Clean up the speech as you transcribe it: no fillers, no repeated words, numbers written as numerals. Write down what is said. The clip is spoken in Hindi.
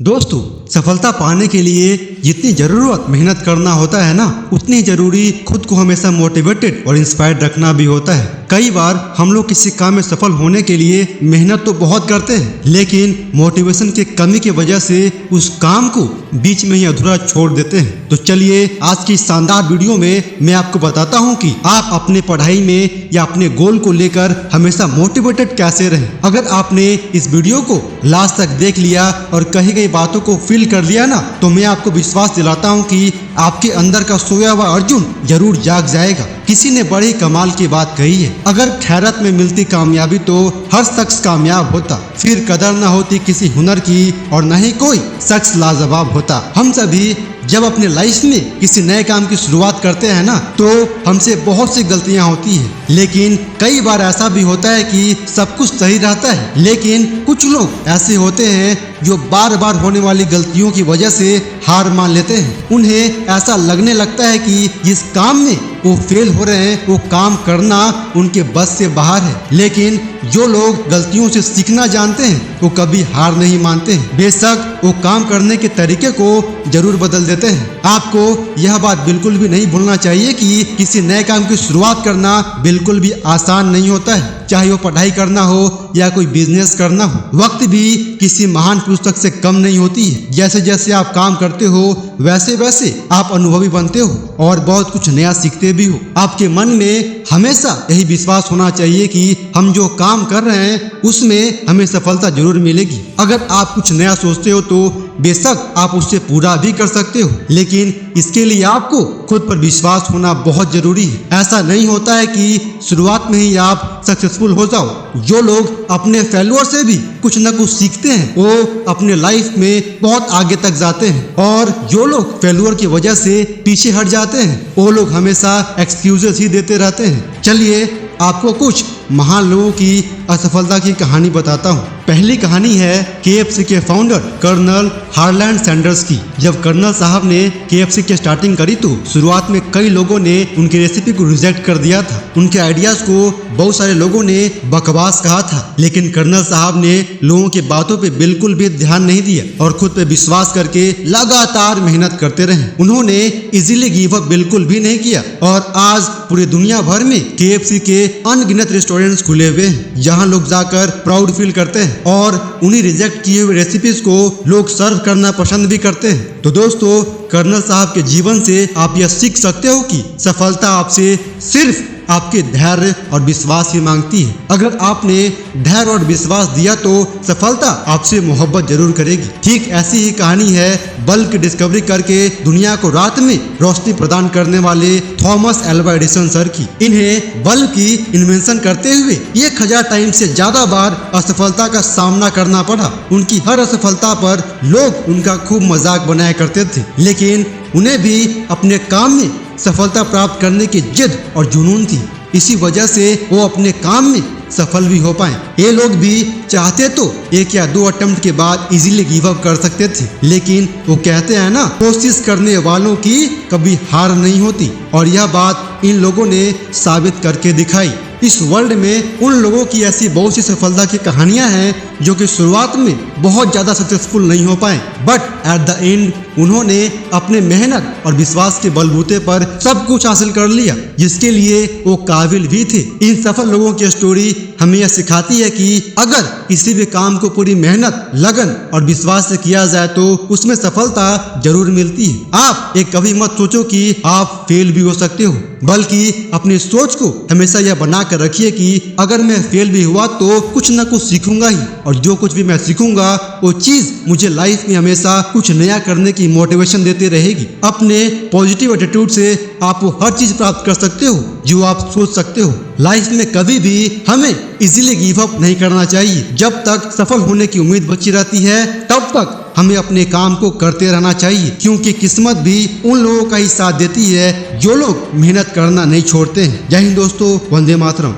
दोस्तों, सफलता पाने के लिए जितनी जरूरत मेहनत करना होता है ना, उतनी जरूरी खुद को हमेशा मोटिवेटेड और इंस्पायर्ड रखना भी होता है। कई बार हम लोग किसी काम में सफल होने के लिए मेहनत तो बहुत करते हैं, लेकिन मोटिवेशन की कमी की वजह से उस काम को बीच में ही अधूरा छोड़ देते हैं। तो चलिए आज की शानदार वीडियो में मैं आपको बताता हूँ कि आप अपने पढ़ाई में या अपने गोल को लेकर हमेशा मोटिवेटेड कैसे रहें। अगर आपने इस वीडियो को लास्ट तक देख लिया और कही गई बातों को फील कर लिया ना, तो मैं आपको विश्वास दिलाता हूँ कि आपके अंदर का सोया हुआ अर्जुन जरूर जाग जाएगा। किसी ने बड़ी कमाल की बात कही है, अगर खैरत में मिलती कामयाबी तो हर शख्स कामयाब होता, फिर कदर न होती किसी हुनर की और न ही कोई शख्स लाजवाब होता। हम सभी जब अपने लाइफ में किसी नए काम की शुरुआत करते हैं ना, तो हमसे बहुत सी गलतियां होती है, लेकिन कई बार ऐसा भी होता है कि सब कुछ सही रहता है। लेकिन कुछ लोग ऐसे होते हैं जो बार बार होने वाली गलतियों की वजह से हार मान लेते हैं। उन्हें ऐसा लगने लगता है कि जिस काम में वो फेल हो रहे हैं वो काम करना उनके बस से बाहर है। लेकिन जो लोग गलतियों से सीखना जानते हैं वो कभी हार नहीं मानते हैं, बेशक वो काम करने के तरीके को जरूर बदल देते हैं। आपको यह बात बिल्कुल भी नहीं भूलना चाहिए कि किसी नए काम की शुरुआत करना बिल्कुल भी आसान नहीं होता है, चाहे वो पढ़ाई करना हो या कोई बिजनेस करना हो। वक्त भी किसी महान पुस्तक से कम नहीं होती है। जैसे जैसे आप काम करते हो वैसे वैसे आप अनुभवी बनते हो और बहुत कुछ नया सीखते भी हो। आपके मन में हमेशा यही विश्वास होना चाहिए कि हम जो काम कर रहे हैं उसमें हमें सफलता जरूर मिलेगी। अगर आप कुछ नया सोचते हो तो बेशक आप उससे पूरा भी कर सकते हो, लेकिन इसके लिए आपको खुद पर विश्वास होना बहुत जरूरी है। ऐसा नहीं होता है कि शुरुआत में ही आप सक्सेसफुल हो जाओ। जो लोग अपने फेल्योर से भी कुछ न कुछ सीखते हैं वो अपने लाइफ में बहुत आगे तक जाते हैं, और जो लोग फेल्योर की वजह से पीछे हट जाते हैं वो लोग हमेशा एक्सक्यूजेस ही देते रहते हैं। चलिए आपको कुछ महान लोगों की असफलता की कहानी बताता हूँ। पहली कहानी है KFC के फाउंडर कर्नल हार्लैंड सैंडर्स की। जब कर्नल साहब ने KFC की स्टार्टिंग करी तो शुरुआत में कई लोगों ने उनकी रेसिपी को रिजेक्ट कर दिया था। उनके आइडियाज को बहुत सारे लोगों ने बकवास कहा था, लेकिन कर्नल साहब ने लोगों की बातों पे बिल्कुल भी ध्यान नहीं दिया और खुद पे विश्वास करके लगातार मेहनत करते रहे। उन्होंने इजीली गिव अप बिल्कुल भी नहीं किया और आज पूरी दुनिया भर में KFC के अनगिनत रेस्टोरेंट्स खुले हुए हैं, जहां लोग जाकर प्राउड फील करते हैं और उन्हीं रिजेक्ट किए हुए रेसिपीज को लोग सर्व करना पसंद भी करते हैं। तो दोस्तों, कर्नल साहब के जीवन से आप यह सीख सकते हो कि सफलता आपसे सिर्फ आपके धैर्य और विश्वास ही मांगती है। अगर आपने धैर्य और विश्वास दिया तो सफलता आपसे मोहब्बत जरूर करेगी। ठीक ऐसी ही कहानी है बल्ब की डिस्कवरी करके दुनिया को रात में रोशनी प्रदान करने वाले थॉमस एल्वा एडिसन सर की। इन्हें बल्ब की इन्वेंशन करते हुए 1000 टाइम से ज्यादा बार असफलता का सामना करना पड़ा। उनकी हर असफलता पर लोग उनका खूब मजाक बनाया करते थे, लेकिन उन्हें भी अपने काम में सफलता प्राप्त करने की जिद और जुनून थी। इसी वजह से वो अपने काम में सफल भी हो पाए। ये लोग भी चाहते तो 1 या 2 अटेम्प्ट के बाद इजीली गिव अप कर सकते थे, लेकिन वो कहते हैं ना, कोशिश करने वालों की कभी हार नहीं होती, और यह बात इन लोगों ने साबित करके दिखाई। इस वर्ल्ड में उन लोगों की ऐसी बहुत सी सफलता की कहानियां हैं जो कि शुरुआत में बहुत ज्यादा सक्सेसफुल नहीं हो पाए, बट एट द एंड उन्होंने अपने मेहनत और विश्वास के बलबूते पर सब कुछ हासिल कर लिया जिसके लिए वो काबिल भी थे। इन सफल लोगों की स्टोरी हमें यह सिखाती है कि अगर किसी भी काम को पूरी मेहनत, लगन और विश्वास से किया जाए तो उसमें सफलता जरूर मिलती है। आप एक कभी मत सोचो कि आप फेल भी हो सकते हो, बल्कि अपनी सोच को हमेशा यह बना कर रखिए कि अगर मैं फेल भी हुआ तो कुछ न कुछ सीखूंगा ही, और जो कुछ भी मैं सीखूंगा वो चीज मुझे लाइफ में हमेशा कुछ नया करने की मोटिवेशन देती रहेगी। अपने पॉजिटिव एटीट्यूड से आप वो हर चीज प्राप्त कर सकते हो जो आप सोच सकते हो। लाइफ में कभी भी हमें इजीली गिव अप नहीं करना चाहिए। जब तक सफल होने की उम्मीद बची रहती है तब तक हमें अपने काम को करते रहना चाहिए, क्योंकि किस्मत भी उन लोगों का ही साथ देती है जो लोग मेहनत करना नहीं छोड़ते हैं। जय हिंद दोस्तों, वंदे मातरम।